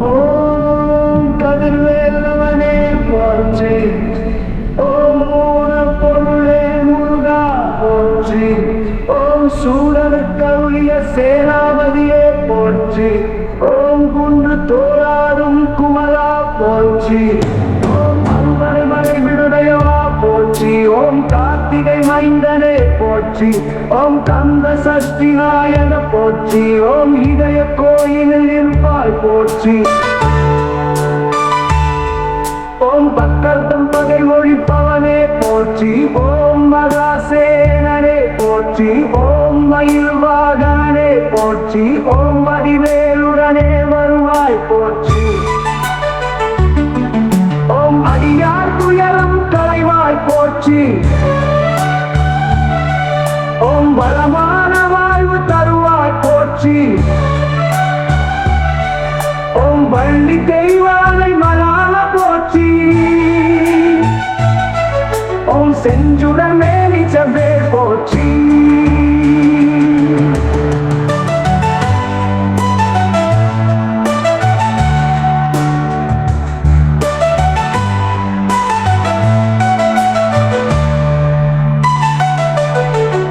ஓம் கதிர்வேலவனே போற்றி. ஓம் மூல பொருளே முருகா போற்றி. ஓம் சூழலுக்கருளிய சேனாபதியே போற்றி. ஓம் குன்று தோளாடும் குமரா போற்றி. ஓம் அருமறை விடுடையவா போற்றி. ஓம் கார்த்திகை மைந்தனே போற்றி. ஓம் கந்த சஷ்டி நாயக போற்றி. ஓம் இதய கோயிலில் இருப்பாய் போற்றி. ஓம் பக்கர்த்தம் பகை ஒழிப்பவனே போற்றி. ஓம் மகாசேனனே போற்றி. ஓம் மயில் வாகனனே போற்றி. ஓம் வடிவேலுடனே வருவாய் போற்றி. ஓம் அடியார் துயரம் களைவாய் போற்றி. ஓம் வளமான வாழ்வு தருவாய் போற்றி. ஓம் வள்ளி தெய்வானை மலால போற்றி. ஓம் செஞ்சுடன் மேனி செவ்வே போற்றி.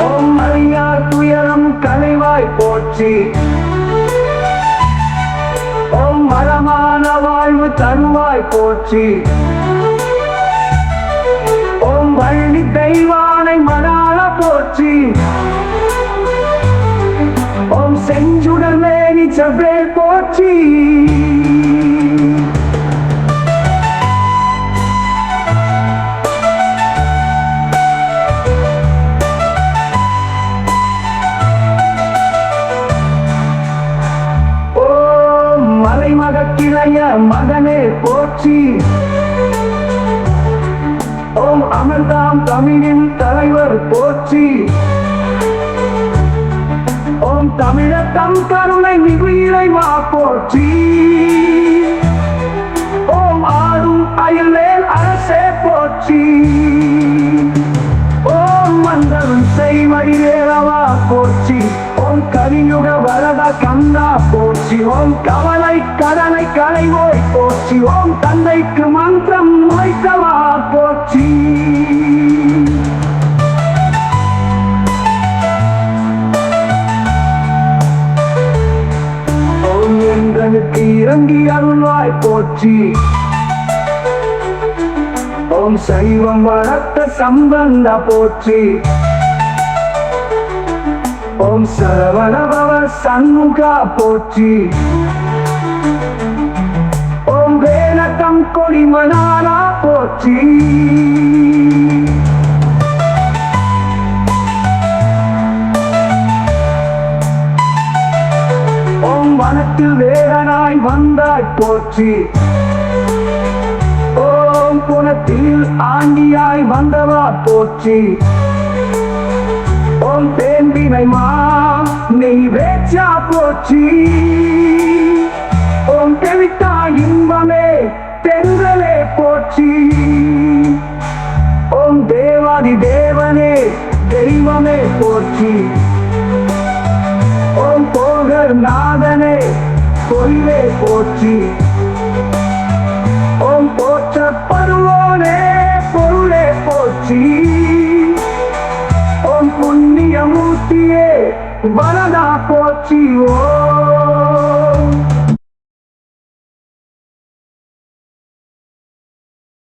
ஓம் அடியார் துயரம் களைவாய் போற்றி. ஓம் வளமான வாழ்வு தருவாய் போற்றி. ஓம் வள்ளி தெய்வானை மலால போற்றி. ஓம் செஞ்சுடல் மேனி செவ்வே போற்றி. ஓம் மலைமகக்கிளைய மகனே போற்றி. ஓம் அமர்தாம் தமிழின் தலைவர் போற்றி. ஓம் தமிழத்தம் கருணை மிகு இறைவா போற்றி. ஓம் ஆடும் அயல்வேல் அரசே போற்றி. ஓம் மந்தரும் செய்வழிவேலவா போற்றி. ஓம் கலியுக வரத கந்தா போற்றி. ஓம் கவலை கடனை களைவோய் போற்றி. ஓம் தந்தைக்கு மந்திரம் வைத்தவா போற்றி. ஓம் எங்களுக்கு இறங்கி அருள்வாய் போற்றி. ஓம் சைவம் வளர்த்த சம்பந்த போற்றி. ஓம் சரவணபவ சண்முகா போற்றி. ஓம் வேலக்கம் கொடிமனாரா போற்றி. ஓம் வனத்தில் வேடனாய் வந்தாய் போற்றி. ஓம் புனத்தில் ஆண்டியாய் வந்தவா போற்றி. ஓம் தேன்பினை மா நீ வேச்சா போற்றி. ஓம் தெவித்தா இன்பமே தென்றலே போற்றி. ஓம் தேவாதி தேவனே தெய்வமே போற்றி. ஓம் போகர் நாதனே கொய்வே போற்றி. ஓம் போற்றப்படுவோனே பொருளே போற்றி. ஓம் புண்ணியமூர்த்தியே வரதா போற்றி. ஓ